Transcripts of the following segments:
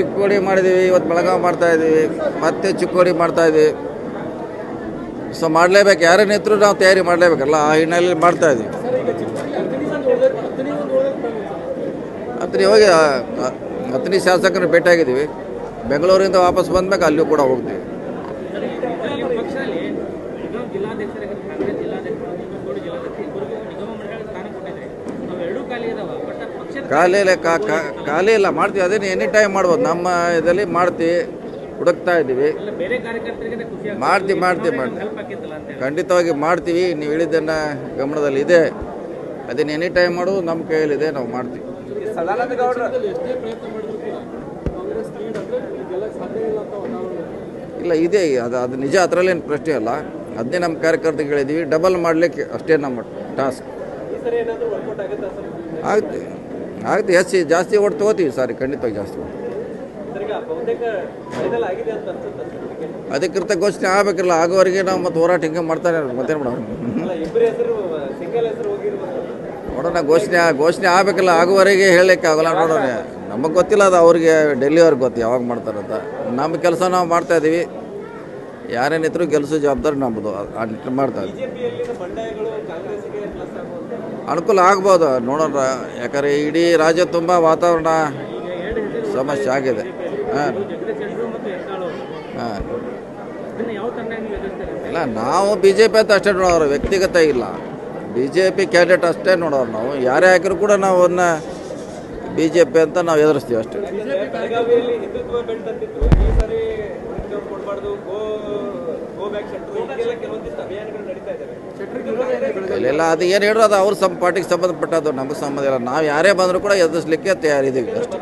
ಚಿಕ್ಕೋಡಿ ಮಾಡಿದ್ದೀವಿ, ಇವತ್ತು ಬೆಳಗಾವಿ ಮಾಡ್ತಾಯಿದ್ದೀವಿ, ಮತ್ತೆ ಚಿಕ್ಕೋಡಿ ಮಾಡ್ತಾಯಿದ್ದೀವಿ. ಸೊ ಮಾಡಲೇಬೇಕು, ಯಾರೇ ನಿಂತರೂ ನಾವು ತಯಾರಿ ಮಾಡಲೇಬೇಕಲ್ಲ, ಆ ಹಿನ್ನೆಲೆಯಲ್ಲಿ ಮಾಡ್ತಾಯಿದ್ದೀವಿ. ಅತ್ನಿ ಹೋಗಿ ಅತ್ನಿ ಶಾಸಕರನ್ನು ಭೇಟಿಯಾಗಿದ್ದೀವಿ. ಬೆಂಗಳೂರಿಂದ ವಾಪಸ್ ಬಂದ್ಮೇಲೆ ಅಲ್ಲಿಯೂ ಕೂಡ ಹೋಗ್ತೀವಿ. ಖಾಲಿ ಇಲ್ಲ, ಮಾಡ್ತೀವಿ. ಅದೇನು ಎನಿ ಟೈಮ್ ಮಾಡ್ಬೋದು, ನಮ್ಮ ಇದರಲ್ಲಿ ಮಾಡ್ತೀವಿ, ಹುಡುಕ್ತಾ ಇದ್ದೀವಿ. ಮಾಡ್ತೀವಿ ಖಂಡಿತವಾಗಿ ಮಾಡ್ತೀವಿ. ನೀವು ಹೇಳಿದ್ದನ್ನು ಗಮನದಲ್ಲಿ ಇದೆ. ಅದನ್ನು ಎನಿ ಟೈಮ್ ಮಾಡೋದು ನಮ್ಮ ಕೈಯಲ್ಲಿದೆ, ನಾವು ಮಾಡ್ತೀವಿ. ಇಲ್ಲ ಇದೆ, ಅದು ನಿಜ, ಅದರಲ್ಲೇನು ಪ್ರಶ್ನೆ ಅಲ್ಲ. ಅದನ್ನೇ ನಮ್ಮ ಕಾರ್ಯಕರ್ತರಿಗೆ ಹೇಳಿದ್ದೀವಿ, ಡಬಲ್ ಮಾಡಲಿಕ್ಕೆ ಅಷ್ಟೇ ನಮ್ಮ ಟಾಸ್ಕ್. ಆಗುತ್ತೆ ಜಾಸ್ತಿ ಓಟ್ ತೊಗೋತೀವಿ ಸಾರಿ, ಖಂಡಿತವಾಗಿ ಜಾಸ್ತಿ ಓಟ್. ಅದಕ್ಕಿಂತ ಘೋಷಣೆ ಆಗಬೇಕಿಲ್ಲ, ಆಗೋವರೆಗೆ ನಾವು ಮತ್ತೆ ಹೋರಾಟ ಹಿಂಗೆ ಮಾಡ್ತಾನೆ ಮತ್ತೇನು ಮಾಡೋಣ. ನೋಡೋಣ, ಘೋಷಣೆ ಆಗಬೇಕಿಲ್ಲ, ಆಗುವವರೆಗೆ ಹೇಳಲಿಕ್ಕೆ ಆಗೋಲ್ಲ. ನೋಡೋಣ, ನಮಗೆ ಗೊತ್ತಿಲ್ಲ, ಅದು ಅವ್ರಿಗೆ ಡೆಲ್ಲಿಯವ್ರಿಗೆ ಗೊತ್ತು ಯಾವಾಗ ಮಾಡ್ತಾರಂತ. ನಮ್ಮ ಕೆಲಸ ನಾವು ಮಾಡ್ತಾಯಿದ್ದೀವಿ, ಯಾರೇನಿದ್ರು ಗೆಲ್ಲಿಸೋ ಜವಾಬ್ದಾರಿ ನಮ್ಮದು, ಮಾಡ್ತಾ ಇದ್ದೀವಿ. ಅನುಕೂಲ ಆಗ್ಬೋದು, ನೋಡೋಣ. ಯಾಕಂದರೆ ಇಡೀ ರಾಜ್ಯ ತುಂಬ ವಾತಾವರಣ ಸಮಸ್ಯೆ ಆಗಿದೆ. ಹಾಂ ಇಲ್ಲ, ನಾವು BJP ಅಂತ ಅಷ್ಟೇ ನೋಡೋರು, ವ್ಯಕ್ತಿಗತ ಇಲ್ಲ. BJP ಕ್ಯಾಂಡಿಡೇಟ್ ಅಷ್ಟೇ ನೋಡೋರು ನಾವು. ಯಾರೇ ಹಾಕಿದ್ರು ಕೂಡ ನಾವು ಅವನ್ನ BJP ಅಂತ ನಾವು ಎದುರಿಸ್ತೀವಿ ಅಷ್ಟೇ. ಇಲ್ಲ, ಅದು ಏನು ಹೇಳಿದ್ರು ಅದು ಅವ್ರ ಪಾರ್ಟಿಗೆ ಸಂಬಂಧಪಟ್ಟದ್ದು, ನಮಗೆ ಸಂಬಂಧ ಇಲ್ಲ. ನಾವು ಯಾರೇ ಬಂದರೂ ಕೂಡ ಎದುರಿಸಲಿಕ್ಕೆ ತಯಾರಿದ್ದೀವಿ ಅಷ್ಟೇ.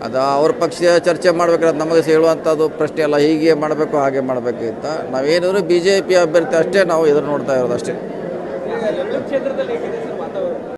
ಅದು ಅವ್ರ ಪಕ್ಷ ಚರ್ಚೆ ಮಾಡಬೇಕಾದ್ರೆ ನಮಗೆ ಹೇಳುವಂಥದ್ದು ಪ್ರಶ್ನೆ ಅಲ್ಲ. ಹೀಗೆ ಮಾಡಬೇಕು, ಹಾಗೆ ಮಾಡಬೇಕು ಅಂತ. ನಾವೇನಾದರೂ BJP ಅಭ್ಯರ್ಥಿ ಅಷ್ಟೇ ನಾವು ಎದುರು ನೋಡ್ತಾ ಇರೋದು ಅಷ್ಟೇ.